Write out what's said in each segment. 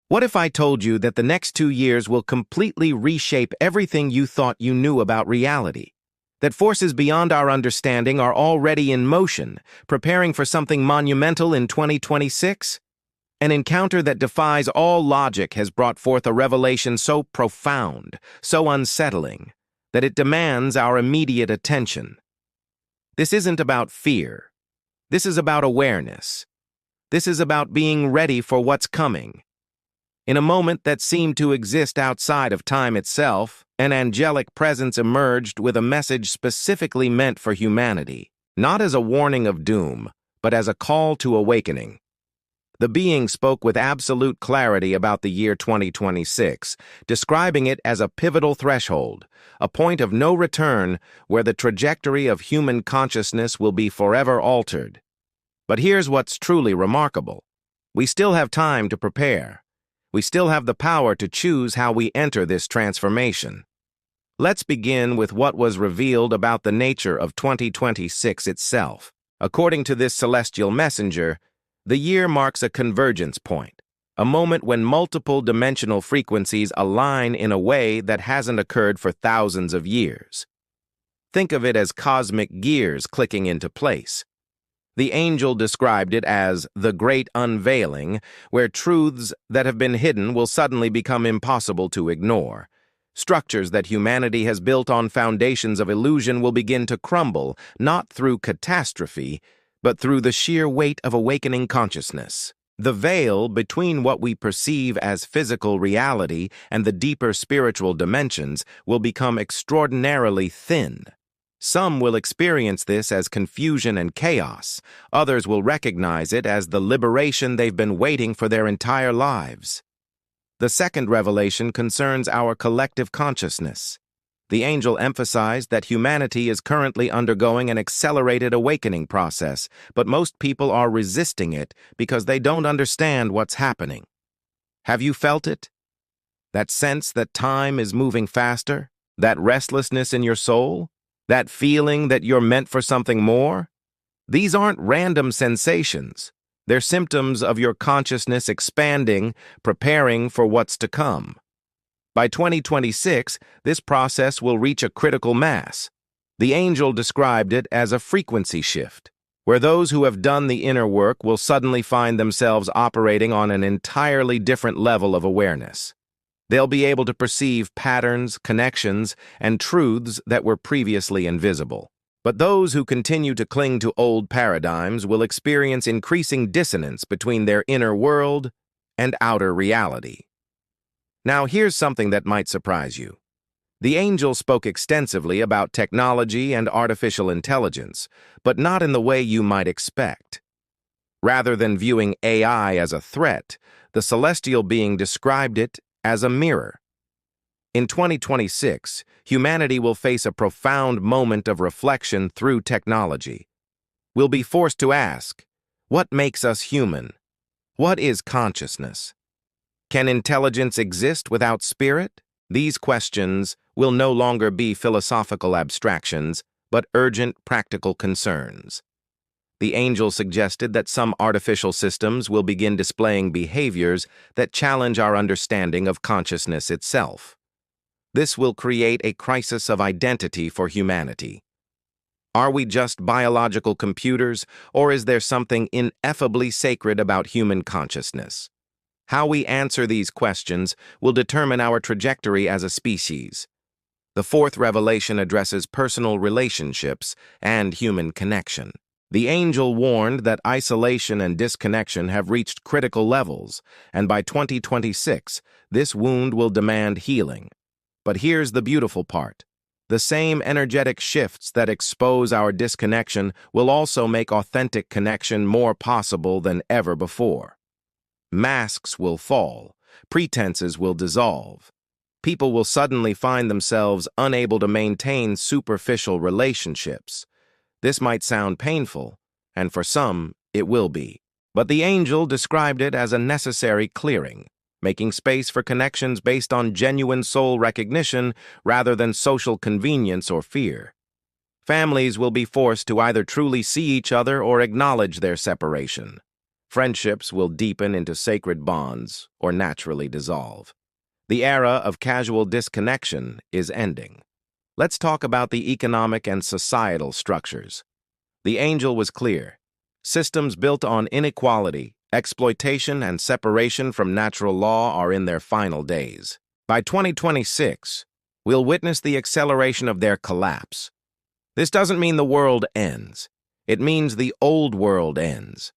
What if I told you that the next 2 years will completely reshape everything you thought you knew about reality? That forces beyond our understanding are already in motion, preparing for something monumental in 2026? An encounter that defies all logic has brought forth a revelation so profound, so unsettling, that it demands our immediate attention. This isn't about fear. This is about awareness. This is about being ready for what's coming. In a moment that seemed to exist outside of time itself, an angelic presence emerged with a message specifically meant for humanity, not as a warning of doom, but as a call to awakening. The being spoke with absolute clarity about the year 2026, describing it as a pivotal threshold, a point of no return where the trajectory of human consciousness will be forever altered. But here's what's truly remarkable. We still have time to prepare. We still have the power to choose how we enter this transformation. Let's begin with what was revealed about the nature of 2026 itself. According to this celestial messenger, the year marks a convergence point, a moment when multiple dimensional frequencies align in a way that hasn't occurred for thousands of years. Think of it as cosmic gears clicking into place. The angel described it as the great unveiling, where truths that have been hidden will suddenly become impossible to ignore. Structures that humanity has built on foundations of illusion will begin to crumble, not through catastrophe, but through the sheer weight of awakening consciousness. The veil between what we perceive as physical reality and the deeper spiritual dimensions will become extraordinarily thin. Some will experience this as confusion and chaos. Others will recognize it as the liberation they've been waiting for their entire lives. The second revelation concerns our collective consciousness. The angel emphasized that humanity is currently undergoing an accelerated awakening process, but most people are resisting it because they don't understand what's happening. Have you felt it? That sense that time is moving faster? That restlessness in your soul? That feeling that you're meant for something more? These aren't random sensations. They're symptoms of your consciousness expanding, preparing for what's to come. By 2026, this process will reach a critical mass. The angel described it as a frequency shift, where those who have done the inner work will suddenly find themselves operating on an entirely different level of awareness. They'll be able to perceive patterns, connections, and truths that were previously invisible. But those who continue to cling to old paradigms will experience increasing dissonance between their inner world and outer reality. Now, here's something that might surprise you. The angel spoke extensively about technology and artificial intelligence, but not in the way you might expect. Rather than viewing AI as a threat, the celestial being described it as a mirror. In 2026, humanity will face a profound moment of reflection through technology. We'll be forced to ask, what makes us human? What is consciousness? Can intelligence exist without spirit? These questions will no longer be philosophical abstractions, but urgent practical concerns. The angel suggested that some artificial systems will begin displaying behaviors that challenge our understanding of consciousness itself. This will create a crisis of identity for humanity. Are we just biological computers, or is there something ineffably sacred about human consciousness? How we answer these questions will determine our trajectory as a species. The fourth revelation addresses personal relationships and human connection. The angel warned that isolation and disconnection have reached critical levels, and by 2026, this wound will demand healing. But here's the beautiful part. The same energetic shifts that expose our disconnection will also make authentic connection more possible than ever before. Masks will fall, pretenses will dissolve. People will suddenly find themselves unable to maintain superficial relationships. This might sound painful, and for some, it will be. But the angel described it as a necessary clearing, making space for connections based on genuine soul recognition rather than social convenience or fear. Families will be forced to either truly see each other or acknowledge their separation. Friendships will deepen into sacred bonds or naturally dissolve. The era of casual disconnection is ending. Let's talk about the economic and societal structures. The angel was clear. Systems built on inequality, exploitation, and separation from natural law are in their final days. By 2026, we'll witness the acceleration of their collapse. This doesn't mean the world ends. It means the old world ends.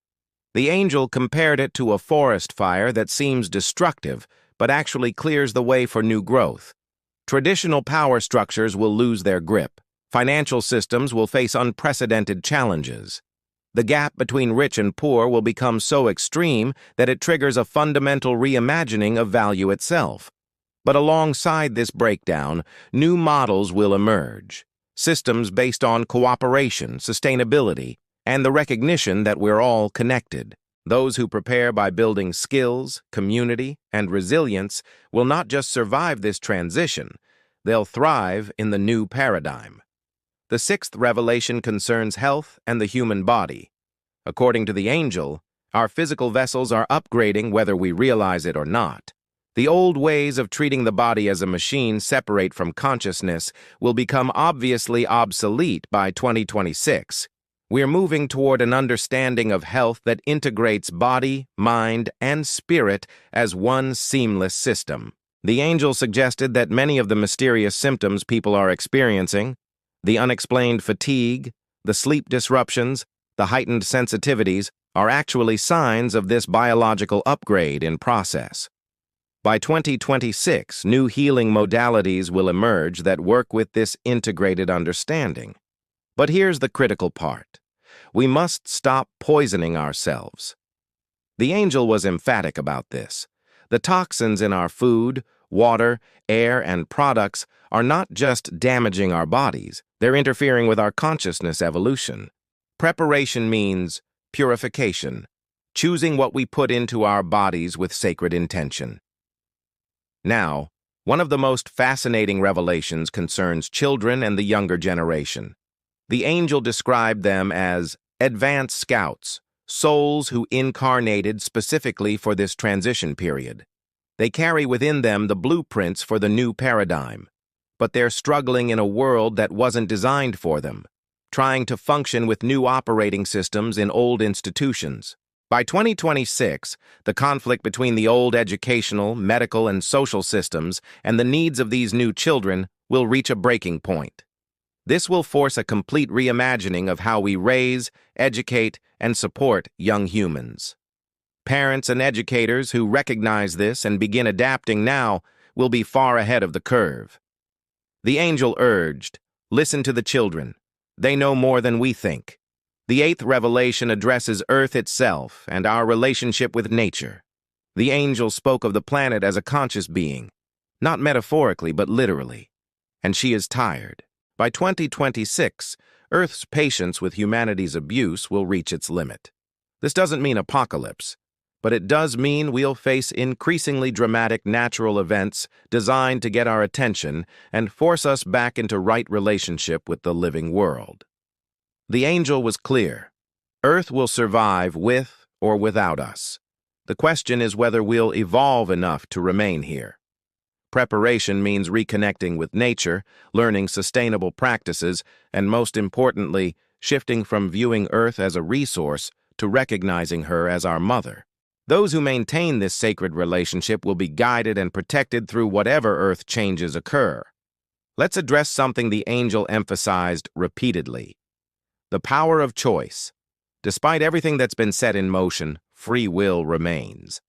The angel compared it to a forest fire that seems destructive, but actually clears the way for new growth. Traditional power structures will lose their grip. Financial systems will face unprecedented challenges. The gap between rich and poor will become so extreme that it triggers a fundamental reimagining of value itself. But alongside this breakdown, new models will emerge. Systems based on cooperation, sustainability, and the recognition that we're all connected. Those who prepare by building skills, community, and resilience will not just survive this transition, they'll thrive in the new paradigm. The sixth revelation concerns health and the human body. According to the angel, our physical vessels are upgrading whether we realize it or not. The old ways of treating the body as a machine separate from consciousness will become obviously obsolete by 2026. We're moving toward an understanding of health that integrates body, mind, and spirit as one seamless system. The angel suggested that many of the mysterious symptoms people are experiencing, the unexplained fatigue, the sleep disruptions, the heightened sensitivities, are actually signs of this biological upgrade in process. By 2026, new healing modalities will emerge that work with this integrated understanding. But here's the critical part. We must stop poisoning ourselves. The angel was emphatic about this. The toxins in our food, water, air, and products are not just damaging our bodies, they're interfering with our consciousness evolution. Preparation means purification, choosing what we put into our bodies with sacred intention. Now, one of the most fascinating revelations concerns children and the younger generation. The angel described them as advanced scouts, souls who incarnated specifically for this transition period. They carry within them the blueprints for the new paradigm, but they're struggling in a world that wasn't designed for them, trying to function with new operating systems in old institutions. By 2026, the conflict between the old educational, medical, and social systems and the needs of these new children will reach a breaking point. This will force a complete reimagining of how we raise, educate, and support young humans. Parents and educators who recognize this and begin adapting now will be far ahead of the curve. The angel urged, "Listen to the children. They know more than we think." The eighth revelation addresses Earth itself and our relationship with nature. The angel spoke of the planet as a conscious being, not metaphorically but literally, and she is tired. By 2026, Earth's patience with humanity's abuse will reach its limit. This doesn't mean apocalypse, but it does mean we'll face increasingly dramatic natural events designed to get our attention and force us back into right relationship with the living world. The angel was clear. Earth will survive with or without us. The question is whether we'll evolve enough to remain here. Preparation means reconnecting with nature, learning sustainable practices, and most importantly, shifting from viewing Earth as a resource to recognizing her as our mother. Those who maintain this sacred relationship will be guided and protected through whatever Earth changes occur. Let's address something the angel emphasized repeatedly: the power of choice. Despite everything that's been set in motion, free will remains.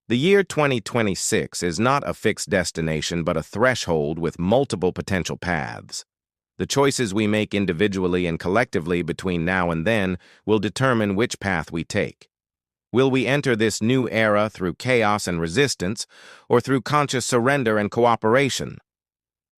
The year 2026 is not a fixed destination but a threshold with multiple potential paths. The choices we make individually and collectively between now and then will determine which path we take. Will we enter this new era through chaos and resistance, or through conscious surrender and cooperation?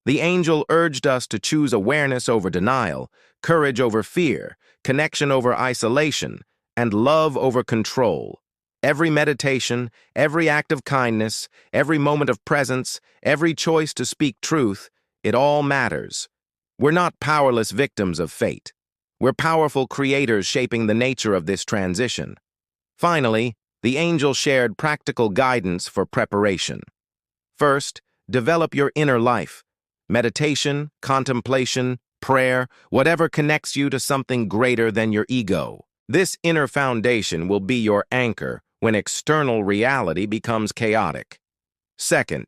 The angel urged us to choose awareness over denial, courage over fear, connection over isolation, and love over control. Every meditation, every act of kindness, every moment of presence, every choice to speak truth, it all matters. We're not powerless victims of fate. We're powerful creators shaping the nature of this transition. Finally, the angel shared practical guidance for preparation. First, develop your inner life. Meditation, contemplation, prayer, whatever connects you to something greater than your ego. This inner foundation will be your anchor when external reality becomes chaotic. Second,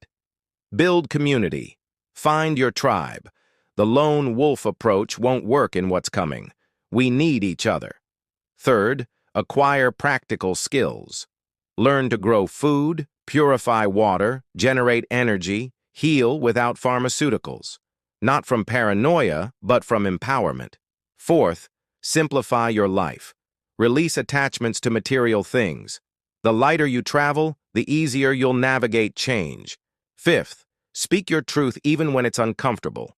build community. Find your tribe. The lone wolf approach won't work in what's coming. We need each other. Third, acquire practical skills. Learn to grow food, purify water, generate energy, heal without pharmaceuticals. Not from paranoia, but from empowerment. Fourth, simplify your life. Release attachments to material things. The lighter you travel, the easier you'll navigate change. Fifth, speak your truth even when it's uncomfortable.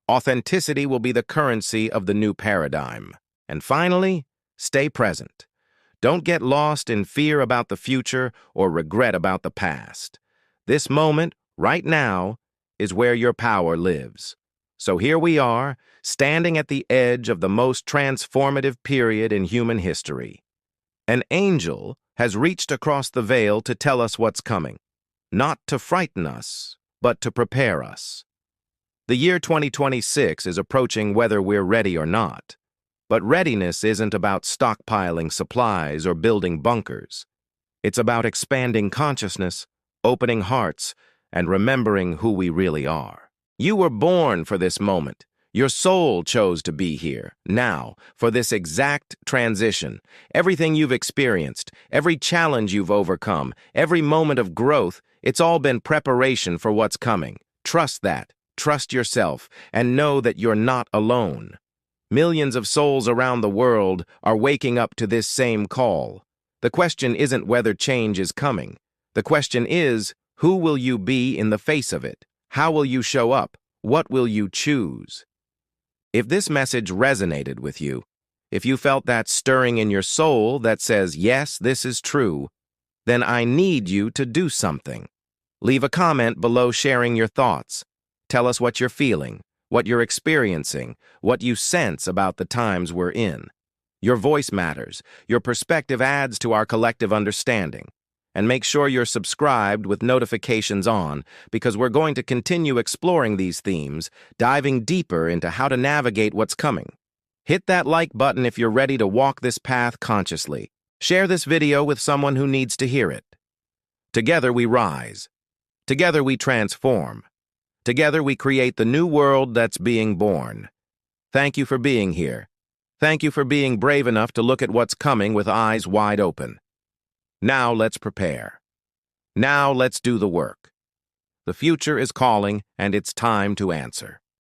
Authenticity will be the currency of the new paradigm. And finally, stay present. Don't get lost in fear about the future or regret about the past. This moment, right now, is where your power lives. So here we are, standing at the edge of the most transformative period in human history. An angel has reached across the veil to tell us what's coming, not to frighten us, but to prepare us. The year 2026 is approaching whether we're ready or not. But readiness isn't about stockpiling supplies or building bunkers. It's about expanding consciousness, opening hearts, and remembering who we really are. You were born for this moment. Your soul chose to be here, now, for this exact transition. Everything you've experienced, every challenge you've overcome, every moment of growth, it's all been preparation for what's coming. Trust that, trust yourself, and know that you're not alone. Millions of souls around the world are waking up to this same call. The question isn't whether change is coming. The question is, who will you be in the face of it? How will you show up? What will you choose? If this message resonated with you, if you felt that stirring in your soul that says, yes, this is true, then I need you to do something. Leave a comment below sharing your thoughts. Tell us what you're feeling, what you're experiencing, what you sense about the times we're in. Your voice matters. Your perspective adds to our collective understanding. And make sure you're subscribed with notifications on, because we're going to continue exploring these themes, diving deeper into how to navigate what's coming. Hit that like button if you're ready to walk this path consciously. Share this video with someone who needs to hear it. Together we rise. Together we transform. Together we create the new world that's being born. Thank you for being here. Thank you for being brave enough to look at what's coming with eyes wide open. Now let's prepare. Now let's do the work. The future is calling, and it's time to answer.